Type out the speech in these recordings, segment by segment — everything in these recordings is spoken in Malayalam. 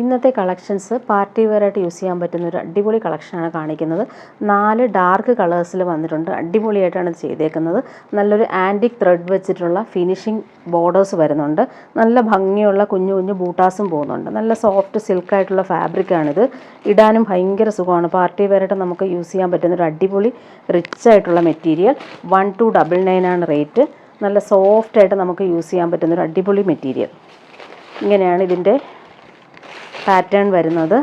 ഇന്നത്തെ കളക്ഷൻസ് പാർട്ടി വെയർ ആയിട്ട് യൂസ് ചെയ്യാൻ പറ്റുന്ന ഒരു അടിപൊളി കളക്ഷനാണ് കാണിക്കുന്നത്. 4 ഡാർക്ക് കളേഴ്സിൽ വന്നിട്ടുണ്ട്. അടിപൊളിയായിട്ടാണ് ഇത് ചെയ്തേക്കുന്നത്. നല്ലൊരു ആൻറ്റിക് ത്രെഡ് വെച്ചിട്ടുള്ള ഫിനിഷിംഗ് ബോർഡേഴ്സ് വരുന്നുണ്ട്. നല്ല ഭംഗിയുള്ള കുഞ്ഞു കുഞ്ഞു ബൂട്ടാസും പോകുന്നുണ്ട്. നല്ല സോഫ്റ്റ് സിൽക്കായിട്ടുള്ള ഫാബ്രിക്കാണിത്. ഇടാനും ഭയങ്കര സുഖമാണ്. പാർട്ടി വെയർ ആയിട്ട് നമുക്ക് യൂസ് ചെയ്യാൻ പറ്റുന്ന ഒരു അടിപൊളി റിച്ച് ആയിട്ടുള്ള മെറ്റീരിയൽ. 1299 ആണ് റേറ്റ്. നല്ല സോഫ്റ്റായിട്ട് നമുക്ക് യൂസ് ചെയ്യാൻ പറ്റുന്നൊരു അടിപൊളി മെറ്റീരിയൽ. ഇങ്ങനെയാണ് ഇതിൻ്റെ പാറ്റേൺ വരുന്നത്.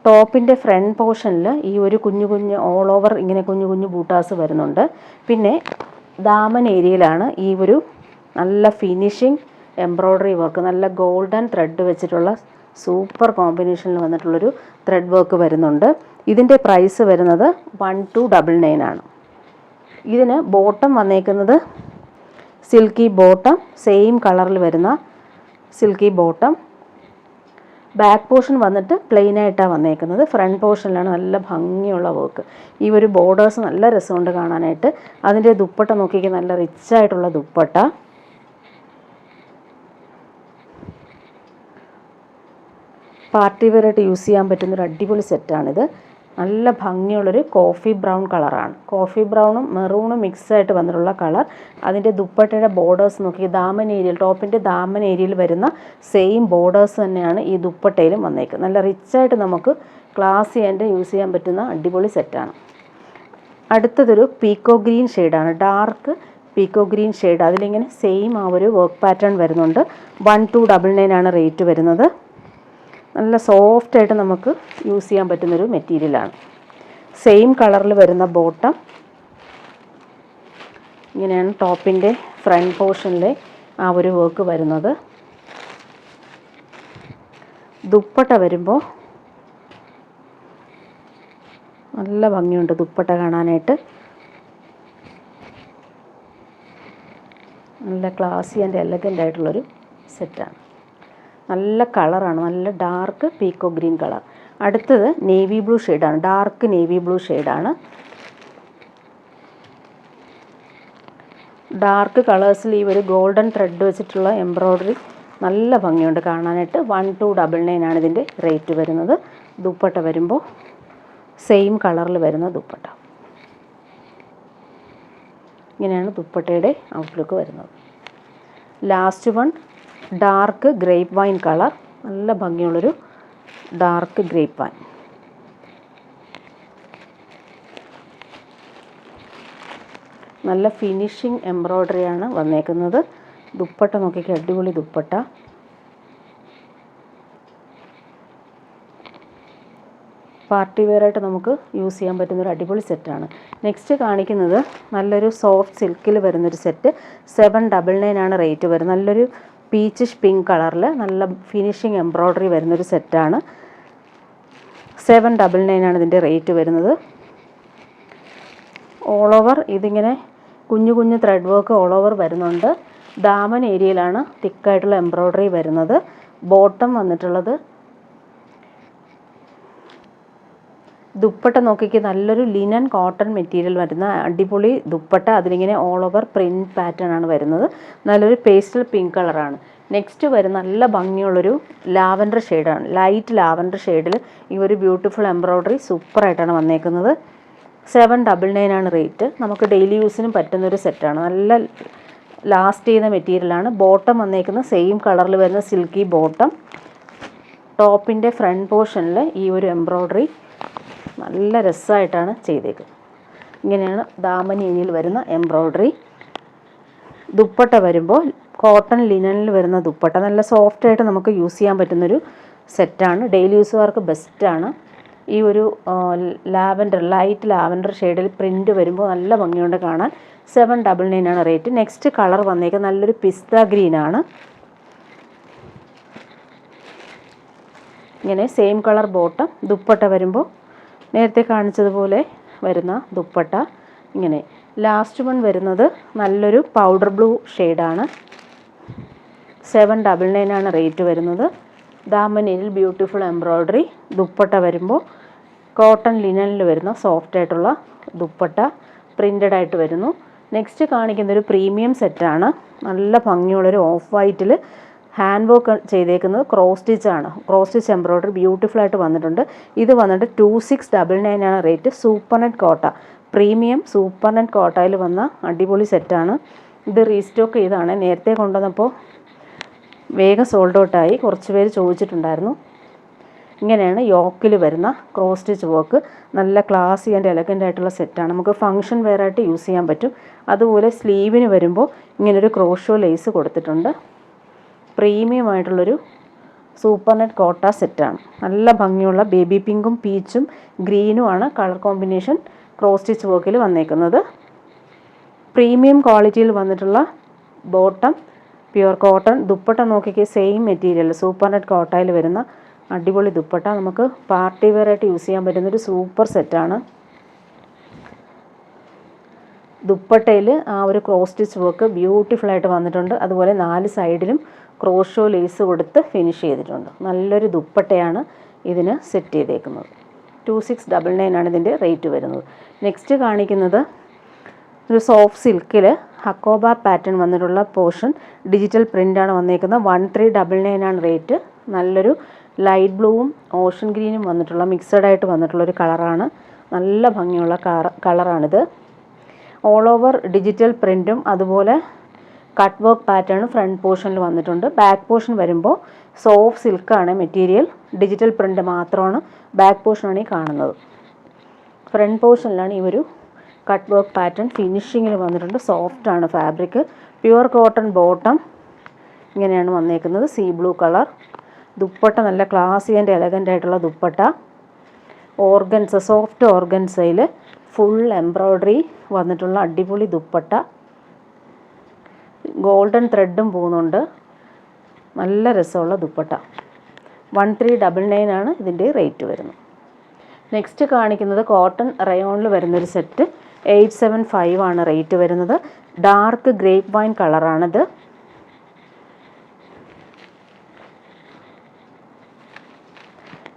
ടോപ്പിൻ്റെ ഫ്രണ്ട് പോർഷനിൽ ഈ ഒരു കുഞ്ഞു കുഞ്ഞു ഓൾ ഓവർ ഇങ്ങനെ കുഞ്ഞു കുഞ്ഞു ബൂട്ടാസ് വരുന്നുണ്ട്. പിന്നെ ദാമൻ ഏരിയയിലാണ് ഈ ഒരു നല്ല ഫിനിഷിംഗ് എംബ്രോയ്ഡറി വർക്ക്, നല്ല ഗോൾഡൻ ത്രെഡ് വെച്ചിട്ടുള്ള സൂപ്പർ കോമ്പിനേഷനിൽ വന്നിട്ടുള്ളൊരു ത്രെഡ് വർക്ക് വരുന്നുണ്ട്. ഇതിൻ്റെ പ്രൈസ് വരുന്നത് 1299 ആണ്. ഇതിന് ബോട്ടം വന്നേക്കുന്നത് സിൽക്കി ബോട്ടം, സെയിം കളറിൽ വരുന്ന സിൽക്കി ബോട്ടം. ബാക്ക് പോർഷൻ വന്നിട്ട് പ്ലെയിൻ ആയിട്ടാണ് വന്നേക്കുന്നത്. ഫ്രണ്ട് പോർഷനിലാണ് നല്ല ഭംഗിയുള്ള വർക്ക്. ഈ ഒരു ബോർഡേഴ്സ് നല്ല രസമുണ്ട് കാണാനായിട്ട്. അതിൻ്റെ ദുപ്പട്ട നോക്കിക്ക്, നല്ല റിച്ച് ആയിട്ടുള്ള ദുപ്പട്ട. പാർട്ടി വെയർ ആയിട്ട് യൂസ് ചെയ്യാൻ പറ്റുന്നൊരു അടിപൊളി സെറ്റാണിത്. നല്ല ഭംഗിയുള്ളൊരു കോഫി ബ്രൗൺ കളറാണ്. കോഫി ബ്രൗണും മെറൂണും മിക്സായിട്ട് വന്നിട്ടുള്ള കളർ. അതിൻ്റെ ദുപ്പട്ടയുടെ ബോർഡേഴ്സ് നോക്കി, ദാമൻ ഏരിയയിൽ, ടോപ്പിൻ്റെ ദാമൻ ഏരിയയിൽ വരുന്ന സെയിം ബോർഡേഴ്സ് തന്നെയാണ് ഈ ദുപ്പട്ടയിലും വന്നേക്കുന്നത്. നല്ല റിച്ചായിട്ട് നമുക്ക് ക്ലാസി ആൻഡ് യൂസ് ചെയ്യാൻ പറ്റുന്ന അടിപൊളി സെറ്റാണ്. അടുത്തതൊരു പീക്കോ ഗ്രീൻ ഷെയ്ഡാണ്. Dark പീക്കോ green shade. അതിലിങ്ങനെ സെയിം ആ ഒരു വർക്ക് പാറ്റേൺ വരുന്നുണ്ട്. 1299 ആണ് റേറ്റ് വരുന്നത്. നല്ല സോഫ്റ്റായിട്ട് നമുക്ക് യൂസ് ചെയ്യാൻ പറ്റുന്നൊരു മെറ്റീരിയലാണ്. സെയിം കളറിൽ വരുന്ന ബോട്ടം. ഇങ്ങനെയാണ് ടോപ്പിൻ്റെ ഫ്രണ്ട് പോർഷനിലെ ആ ഒരു വർക്ക് വരുന്നത്. ദുപ്പട്ട വരുമ്പോൾ നല്ല ഭംഗിയുണ്ട് ദുപ്പട്ട കാണാനായിട്ട്. നല്ല ക്ലാസി ആൻഡ് എലഗൻ്റ് ആയിട്ടുള്ളൊരു സെറ്റാണ്. നല്ല കളറാണ്, നല്ല ഡാർക്ക് പീക്കോ ഗ്രീൻ കളർ. അടുത്തത് നേവി ബ്ലൂ ഷെയ്ഡാണ്. ഡാർക്ക് നേവി ബ്ലൂ ഷെയ്ഡാണ്. ഡാർക്ക് കളേഴ്സിൽ ഈ ഒരു ഗോൾഡൻ ത്രെഡ് വെച്ചിട്ടുള്ള എംബ്രോയ്ഡറി നല്ല ഭംഗിയുണ്ട് കാണാനായിട്ട്. 1299 ആണ് ഇതിൻ്റെ റേറ്റ് വരുന്നത്. ദുപ്പട്ട വരുമ്പോൾ സെയിം കളറിൽ വരുന്ന ദുപ്പട്ട. ഇങ്ങനെയാണ് ദുപ്പട്ടയുടെ ഔട്ട്ലുക്ക് വരുന്നത്. Last one dark grape wine colour. നല്ല ഭംഗിയുള്ളൊരു ഡാർക്ക് ഗ്രേപ്പ് വൈൻ. നല്ല ഫിനിഷിംഗ് എംബ്രോയ്ഡറിയാണ് വന്നേക്കുന്നത്. ദുപ്പട്ട നോക്കിക്ക്, അടിപൊളി ദുപ്പട്ട. പാർട്ടി വെയർ ആയിട്ട് നമുക്ക് യൂസ് ചെയ്യാൻ പറ്റുന്നൊരു അടിപൊളി സെറ്റാണ്. നെക്സ്റ്റ് കാണിക്കുന്നത് നല്ലൊരു സോഫ്റ്റ് സിൽക്കിൽ വരുന്നൊരു സെറ്റ്. 799 ആണ് റേറ്റ് വരുന്നത്. നല്ലൊരു പീച്ചിഷ് പിങ്ക് കളറിൽ നല്ല ഫിനിഷിംഗ് എംബ്രോയ്ഡറി വരുന്നൊരു സെറ്റാണ്. 799 ആണ് ഇതിൻ്റെ റേറ്റ് വരുന്നത്. ഓൾ ഓവർ ഇതിങ്ങനെ കുഞ്ഞു കുഞ്ഞു ത്രെഡ് വർക്ക് ഓൾ ഓവർ വരുന്നുണ്ട്. ദാമൻ ഏരിയയിലാണ് തിക്കായിട്ടുള്ള എംബ്രോയ്ഡറി വരുന്നത്. ബോട്ടം വന്നിട്ടുള്ളത് ദുപ്പട്ട നോക്കിക്ക്, നല്ലൊരു ലിനൻ കോട്ടൺ മെറ്റീരിയൽ വരുന്ന അടിപൊളി ദുപ്പട്ട. അതിലിങ്ങനെ ഓൾ ഓവർ പ്രിൻറ്റ് പാറ്റേൺ ആണ് വരുന്നത്. നല്ലൊരു പേസ്റ്റൽ പിങ്ക് കളറാണ്. നെക്സ്റ്റ് വരുന്ന നല്ല ഭംഗിയുള്ളൊരു ലാവൻഡർ ഷെയ്ഡാണ്. ലൈറ്റ് ലാവൻഡർ ഷെയ്ഡിൽ ഈ ഒരു ബ്യൂട്ടിഫുൾ എംബ്രോയ്ഡറി സൂപ്പറായിട്ടാണ് വന്നേക്കുന്നത്. 799 ആണ് റേറ്റ്. നമുക്ക് ഡെയിലി യൂസിനും പറ്റുന്നൊരു സെറ്റാണ്. നല്ല ലാസ്റ്റ് ചെയ്യുന്ന മെറ്റീരിയലാണ്. ബോട്ടം വന്നേക്കുന്നത് സെയിം കളറിൽ വരുന്ന സിൽക്കി ബോട്ടം. ടോപ്പിൻ്റെ ഫ്രണ്ട് പോർഷനിൽ ഈ ഒരു എംബ്രോയ്ഡറി നല്ല രസമായിട്ടാണ് ചെയ്തേക്കുന്നത്. ഇങ്ങനെയാണ് ദാമൻ ഏരിയയിൽ വരുന്ന എംബ്രോയ്ഡറി. ദുപ്പട്ട വരുമ്പോൾ കോട്ടൺ ലിനനിൽ വരുന്ന ദുപ്പട്ട. നല്ല സോഫ്റ്റായിട്ട് നമുക്ക് യൂസ് ചെയ്യാൻ പറ്റുന്നൊരു സെറ്റാണ്. ഡെയിലി യൂസുകാർക്ക് ബെസ്റ്റാണ്. ഈ ഒരു ലൈറ്റ് ലാവൻഡർ ഷെയ്ഡിൽ പ്രിൻറ്റ് വരുമ്പോൾ നല്ല ഭംഗിയുണ്ട് കാണാൻ. 799 ആണ് റേറ്റ്. നെക്സ്റ്റ് കളർ വന്നേക്കുന്നത് നല്ലൊരു പിസ്ത ഗ്രീനാണ്. ഇങ്ങനെ സെയിം കളർ ബോട്ടം. ദുപ്പട്ട വരുമ്പോൾ നേരത്തെ കാണിച്ചതുപോലെ വരുന്ന ദുപ്പട്ട. ഇങ്ങനെ ലാസ്റ്റ് വൺ വരുന്നത് നല്ലൊരു പൗഡർ ബ്ലൂ ഷെയ്ഡാണ്. 799 ആണ് റേറ്റ് വരുന്നത്. ദാമനിൽ ബ്യൂട്ടിഫുൾ എംബ്രോയ്ഡറി. ദുപ്പട്ട വരുമ്പോൾ കോട്ടൺ ലിനനിൽ വരുന്ന സോഫ്റ്റ് ആയിട്ടുള്ള ദുപ്പട്ട പ്രിൻ്റഡ് ആയിട്ട് വരുന്നു. നെക്സ്റ്റ് കാണിക്കുന്നൊരു പ്രീമിയം സെറ്റാണ്. നല്ല ഭംഗിയുള്ളൊരു ഓഫ് വൈറ്റിൽ ഹാൻഡ് വർക്ക് ചെയ്തേക്കുന്നത് ക്രോസ് സ്റ്റിച്ചാണ്. ക്രോസ് സ്റ്റിച്ച് എംബ്രോയ്ഡറി ബ്യൂട്ടിഫുള്ളായിട്ട് വന്നിട്ടുണ്ട്. ഇത് വന്നിട്ട് 2699 ആണ് റേറ്റ്. സൂപ്പർ നെറ്റ് കോട്ട, പ്രീമിയം സൂപ്പർ നെറ്റ് കോട്ടയിൽ വന്ന അടിപൊളി സെറ്റാണ്. ഇത് റീസ്റ്റോക്ക് ചെയ്താണ്. നേരത്തെ കൊണ്ടുവന്നപ്പോൾ വേഗം സോൾഡ് ഔട്ടായി. കുറച്ച് പേര് ചോദിച്ചിട്ടുണ്ടായിരുന്നു. ഇങ്ങനെയാണ് യോക്കിൽ വരുന്ന ക്രോസ് സ്റ്റിച്ച് വർക്ക്. നല്ല ക്ലാസി ആൻഡ് എലഗൻ്റ് ആയിട്ടുള്ള സെറ്റാണ്. നമുക്ക് ഫംഗ്ഷൻ വെയർ ആയിട്ട് യൂസ് ചെയ്യാൻ പറ്റും. അതുപോലെ സ്ലീവിന് വരുമ്പോൾ ഇങ്ങനൊരു ക്രോഷോ ലേസ് കൊടുത്തിട്ടുണ്ട്. പ്രീമിയം ആയിട്ടുള്ളൊരു സൂപ്പർ നെറ്റ് കോട്ട സെറ്റാണ്. നല്ല ഭംഗിയുള്ള ബേബി പിങ്കും പീച്ചും ഗ്രീനും ആണ് കളർ കോമ്പിനേഷൻ ക്രോസ് സ്റ്റിച്ച് വർക്കിൽ വന്നേക്കുന്നത്. പ്രീമിയം ക്വാളിറ്റിയിൽ വന്നിട്ടുള്ള ബോട്ടം പ്യുവർ കോട്ടൺ. ദുപ്പട്ട നോക്കിക്കേ, സെയിം മെറ്റീരിയൽ സൂപ്പർ നെറ്റ് കോട്ടയിൽ വരുന്ന അടിപൊളി ദുപ്പട്ട. നമുക്ക് പാർട്ടി വെയർ ആയിട്ട് യൂസ് ചെയ്യാൻ പറ്റുന്നൊരു സൂപ്പർ സെറ്റാണ്. ദുപ്പട്ടയിൽ ആ ഒരു ക്രോസ് സ്റ്റിച്ച് വർക്ക് ബ്യൂട്ടിഫുള്ളായിട്ട് വന്നിട്ടുണ്ട്. അതുപോലെ 4 സൈഡിലും ക്രോഷോ ലേസ് കൊടുത്ത് ഫിനിഷ് ചെയ്തിട്ടുണ്ട്. നല്ലൊരു ദുപ്പട്ടയാണ് ഇതിന് സെറ്റ് ചെയ്തേക്കുന്നത്. 2699 ആണ് ഇതിൻ്റെ റേറ്റ് വരുന്നത്. നെക്സ്റ്റ് കാണിക്കുന്നത് ഒരു സോഫ്റ്റ് സിൽക്കിൽ ഹക്കോബ പാറ്റേൺ വന്നിട്ടുള്ള പോർഷൻ ഡിജിറ്റൽ പ്രിൻ്റാണ് വന്നേക്കുന്നത്. 1399 ആണ് റേറ്റ്. നല്ലൊരു ലൈറ്റ് ബ്ലൂവും ഓഷൻ ഗ്രീനും വന്നിട്ടുള്ള മിക്സഡ് ആയിട്ട് വന്നിട്ടുള്ളൊരു കളറാണ്. നല്ല ഭംഗിയുള്ള കളറാണിത്. ഓൾ ഓവർ ഡിജിറ്റൽ പ്രിൻറ്റും അതുപോലെ കട്ട് വർക്ക് പാറ്റേൺ ഫ്രണ്ട് പോർഷനിൽ വന്നിട്ടുണ്ട്. ബാക്ക് പോർഷൻ വരുമ്പോൾ സോഫ്റ്റ് സിൽക്കാണ് മെറ്റീരിയൽ. ഡിജിറ്റൽ പ്രിൻ്റ് മാത്രമാണ് ബാക്ക് പോർഷനാണ് ഈ കാണുന്നത്. ഫ്രണ്ട് പോർഷനിലാണ് ഈ ഒരു കട്ട് വർക്ക് പാറ്റേൺ ഫിനിഷിങ്ങിൽ വന്നിട്ടുണ്ട്. സോഫ്റ്റാണ് ഫാബ്രിക്. പ്യുവർ കോട്ടൺ ബോട്ടം ഇങ്ങനെയാണ് വന്നേക്കുന്നത്. See blue colour. ദുപ്പട്ട നല്ല ക്ലാസി ആൻഡ് എലഗൻ്റ് ആയിട്ടുള്ള ദുപ്പട്ട. ഓർഗൻസ, സോഫ്റ്റ് ഓർഗൻസയിൽ ഫുൾ എംബ്രോയ്ഡറി വന്നിട്ടുള്ള അടിപൊളി ദുപ്പട്ട. ഗോൾഡൻ ത്രെഡും പോകുന്നുണ്ട്. നല്ല രസമുള്ള ദുപ്പട്ട. 1399 ആണ് ഇതിൻ്റെ റേറ്റ് വരുന്നത്. നെക്സ്റ്റ് കാണിക്കുന്നത് കോട്ടൺ റയോണിൽ വരുന്നൊരു സെറ്റ്. 875 ആണ് റേറ്റ് വരുന്നത്. ഡാർക്ക് ഗ്രേപ്പ് വൈൻ കളറാണിത്.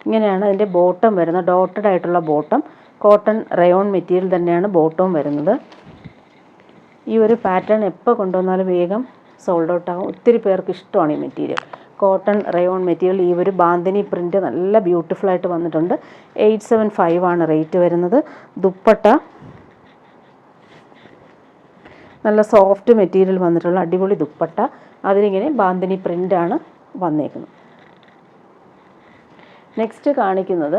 ഇങ്ങനെയാണ് അതിൻ്റെ ബോട്ടം വരുന്നത്. ഡോട്ടഡ് ആയിട്ടുള്ള ബോട്ടം. കോട്ടൺ റയോൺ മെറ്റീരിയൽ തന്നെയാണ് ബോട്ടവും വരുന്നത്. ഈ ഒരു പാറ്റേൺ എപ്പോൾ കൊണ്ടുവന്നാലും വേഗം സോൾഡ് ഔട്ട് ആകും. ഒത്തിരി പേർക്ക് ഇഷ്ടമാണ് ഈ മെറ്റീരിയൽ. Cotton rayon material. ഈ ഒരു ബാന്തിനി പ്രിൻറ്റ് നല്ല ബ്യൂട്ടിഫുള്ളായിട്ട് വന്നിട്ടുണ്ട്. 875 ആണ് റേറ്റ് വരുന്നത്. ദുപ്പട്ട നല്ല സോഫ്റ്റ് മെറ്റീരിയൽ വന്നിട്ടുള്ള അടിപൊളി ദുപ്പട്ട. അതിലിങ്ങനെ ബാന്തിനി പ്രിൻ്റാണ് വന്നേക്കുന്നത്. നെക്സ്റ്റ് കാണിക്കുന്നത്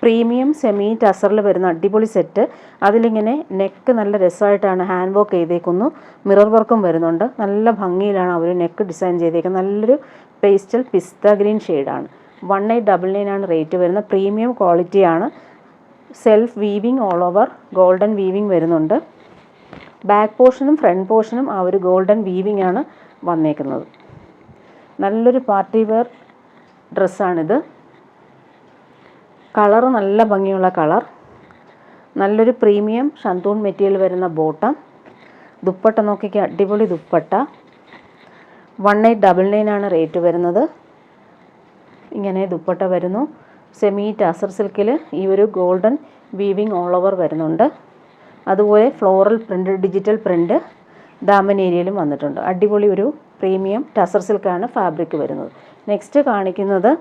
പ്രീമിയം സെമി ടസറിൽ വരുന്ന അടിപൊളി സെറ്റ്. അതിലിങ്ങനെ നെക്ക് നല്ല രസമായിട്ടാണ് ഹാൻഡ് വർക്ക് ചെയ്തേക്കുന്നു. മിറർ വർക്കും വരുന്നുണ്ട്. നല്ല ഭംഗിയിലാണ് അവർ നെക്ക് ഡിസൈൻ ചെയ്തേക്കുന്നത്. നല്ലൊരു പേസ്റ്റൽ പിസ്ത ഗ്രീൻ ഷെയ്ഡാണ്. 1899 ആണ് റേറ്റ് വരുന്നത്. പ്രീമിയം ക്വാളിറ്റിയാണ്. Self weaving all over golden weaving വരുന്നുണ്ട്. ബാക്ക് പോർഷനും ഫ്രണ്ട് പോർഷനും ആ ഒരു ഗോൾഡൻ വീവിങ് ആണ് വന്നേക്കുന്നത്. നല്ലൊരു പാർട്ടി വെയർ ഡ്രസ്സാണിത്. കളറ് നല്ല ഭംഗിയുള്ള കളർ. നല്ലൊരു പ്രീമിയം ഷന്തൂൺ മെറ്റീരിയൽ വരുന്ന ബോട്ടം. ദുപ്പട്ട നോക്കിക്ക്, അടിപൊളി ദുപ്പട്ട. 1899 ആണ് റേറ്റ് വരുന്നത്. ഇങ്ങനെ ദുപ്പട്ട വരുന്നു. സെമി ടസർ സിൽക്കിൽ ഈ ഒരു ഗോൾഡൻ വീവിങ് ഓൾ ഓവർ വരുന്നുണ്ട്. അതുപോലെ ഫ്ലോറൽ പ്രിൻ്റ്, ഡിജിറ്റൽ പ്രിൻ്റ് ദാമൻ ഏരിയയിലും വന്നിട്ടുണ്ട്. അടിപൊളി ഒരു പ്രീമിയം ടസർ സിൽക്കാണ് ഫാബ്രിക് വരുന്നത്. നെക്സ്റ്റ് കാണിക്കുന്നത്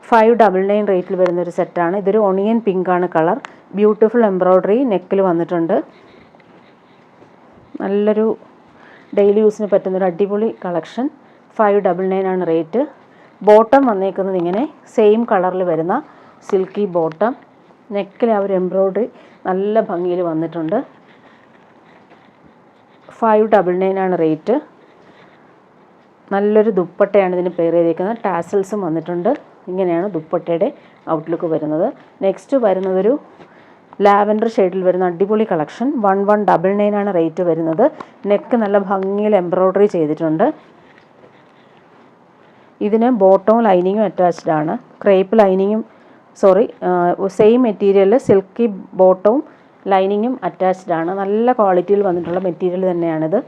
599 റേറ്റിൽ വരുന്നൊരു സെറ്റാണ്. ഇതൊരു ഒണിയൻ പിങ്ക് ആണ് കളർ. ബ്യൂട്ടിഫുൾ എംബ്രോയ്ഡറി നെക്കിൽ വന്നിട്ടുണ്ട്. നല്ലൊരു ഡെയിലി യൂസിന് പറ്റുന്നൊരു അടിപൊളി കളക്ഷൻ. 599 ആണ് റേറ്റ്. ബോട്ടം വന്നേക്കുന്നത് ഇങ്ങനെ സെയിം കളറിൽ വരുന്ന സിൽക്കി ബോട്ടം. നെക്കിൽ ആ ഒരു എംബ്രോയ്ഡറി നല്ല ഭംഗിയിൽ വന്നിട്ടുണ്ട്. 599 ആണ് റേറ്റ്. നല്ലൊരു ദുപ്പട്ടയാണ് ഇതിന് പെയർ ചെയ്തേക്കുന്നത്. ടാസൽസും വന്നിട്ടുണ്ട്. ഇങ്ങനെയാണ് ദുപ്പട്ടയുടെ ഔട്ട്ലുക്ക് വരുന്നത്. നെക്സ്റ്റ് വരുന്നതൊരു ലാവൻഡർ ഷെയ്ഡിൽ വരുന്ന അടിപൊളി കളക്ഷൻ. 1199 ആണ് റേറ്റ് വരുന്നത്. നെക്ക് നല്ല ഭംഗിയിൽ എംബ്രോയ്ഡറി ചെയ്തിട്ടുണ്ട്. ഇതിന് ബോട്ടവും ലൈനിങ്ങും അറ്റാച്ച്ഡ് ആണ്. ക്രേപ്പ് ലൈനിങ്ങും സെയിം മെറ്റീരിയലിൽ സിൽക്കി ബോട്ടവും ലൈനിങ്ങും അറ്റാച്ച്ഡ് ആണ്. നല്ല ക്വാളിറ്റിയിൽ വന്നിട്ടുള്ള മെറ്റീരിയൽ തന്നെയാണിത്.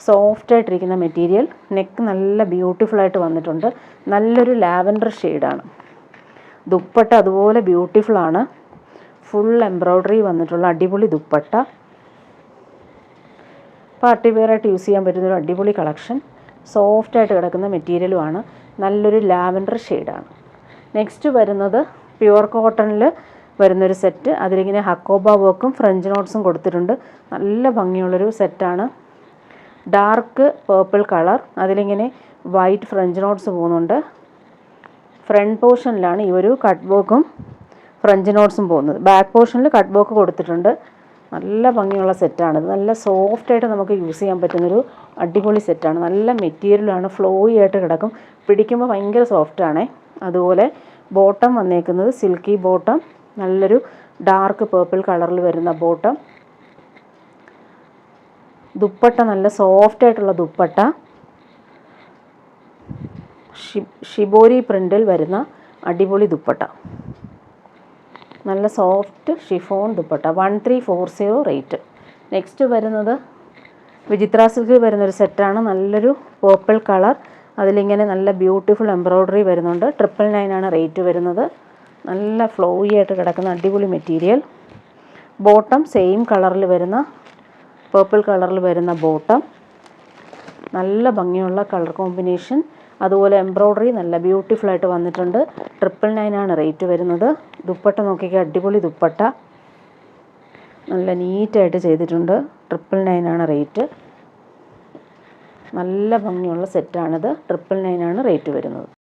സോഫ്റ്റ് ആയിട്ടിരിക്കുന്ന മെറ്റീരിയൽ. നെക്ക് നല്ല ബ്യൂട്ടിഫുള്ളായിട്ട് വന്നിട്ടുണ്ട്. നല്ലൊരു ലാവൻഡർ ഷെയ്ഡാണ്. ദുപ്പട്ട അതുപോലെ ബ്യൂട്ടിഫുള്ളാണ്. ഫുൾ എംബ്രോയ്ഡറി വന്നിട്ടുള്ള അടിപൊളി ദുപ്പട്ട. പാർട്ടി വെയർ ആയിട്ട് യൂസ് ചെയ്യാൻ പറ്റുന്നൊരു അടിപൊളി കളക്ഷൻ. സോഫ്റ്റായിട്ട് കിടക്കുന്ന മെറ്റീരിയലുമാണ്. നല്ലൊരു ലാവൻഡർ ഷെയ്ഡാണ്. നെക്സ്റ്റ് വരുന്നത് പ്യുവർ കോട്ടണിൽ വരുന്നൊരു സെറ്റ്. അതിലിങ്ങനെ ഹക്കോബ വർക്കും ഫ്രഞ്ച് നോട്ട്സും കൊടുത്തിട്ടുണ്ട്. നല്ല ഭംഗിയുള്ളൊരു സെറ്റാണ്. ഡാർക്ക് പേർപ്പിൾ കളർ, അതിലിങ്ങനെ വൈറ്റ് ഫ്രഞ്ച് നോട്ട്സ് പോകുന്നുണ്ട്. ഫ്രണ്ട് പോർഷനിലാണ് ഈ ഒരു കട്ട് വർക്കും ഫ്രഞ്ച് നോട്ട്സും പോകുന്നത്. ബാക്ക് പോർഷനിൽ കട്ട് വർക്ക് കൊടുത്തിട്ടുണ്ട്. നല്ല ഭംഗിയുള്ള സെറ്റാണിത്. നല്ല സോഫ്റ്റായിട്ട് നമുക്ക് യൂസ് ചെയ്യാൻ പറ്റുന്നൊരു അടിപൊളി സെറ്റാണ്. നല്ല മെറ്റീരിയലാണ്, ഫ്ലോയി ആയിട്ട് കിടക്കും. പിടിക്കുമ്പോൾ ഭയങ്കര സോഫ്റ്റാണേ. അതുപോലെ ബോട്ടം വന്നേക്കുന്നത് സിൽക്കി ബോട്ടം, നല്ലൊരു ഡാർക്ക് പേർപ്പിൾ കളറിൽ വരുന്ന ബോട്ടം. ദുപ്പട്ട നല്ല സോഫ്റ്റായിട്ടുള്ള ദുപ്പട്ട, ഷിബോരി പ്രിൻറ്റിൽ വരുന്ന അടിപൊളി ദുപ്പട്ട, നല്ല soft chiffon dupatta. 1340 rate. Next വരുന്നത് വിചിത്ര സിൽക്കിൽ വരുന്നൊരു സെറ്റാണ്. നല്ലൊരു പേർപ്പിൾ കളർ, അതിലിങ്ങനെ നല്ല ബ്യൂട്ടിഫുൾ എംബ്രോയ്ഡറി വരുന്നുണ്ട്. 999 ആണ് റേറ്റ് വരുന്നത്. നല്ല ഫ്ലോയി ആയിട്ട് കിടക്കുന്ന അടിപൊളി മെറ്റീരിയൽ. ബോട്ടം സെയിം കളറിൽ വരുന്ന പേർപ്പിൾ കളറിൽ വരുന്ന ബോട്ടം, നല്ല ഭംഗിയുള്ള കളർ കോമ്പിനേഷൻ. അതുപോലെ എംബ്രോയ്ഡറി നല്ല ബ്യൂട്ടിഫുൾ ആയിട്ട് വന്നിട്ടുണ്ട്. 999 ആണ് റേറ്റ് വരുന്നത്. ദുപ്പട്ട നോക്കിക്കുക, അടിപൊളി ദുപ്പട്ട, നല്ല നീറ്റായിട്ട് ചെയ്തിട്ടുണ്ട്. 999 ആണ് റേറ്റ്. നല്ല ഭംഗിയുള്ള സെറ്റാണിത്. 999 ആണ് റേറ്റ് വരുന്നത്.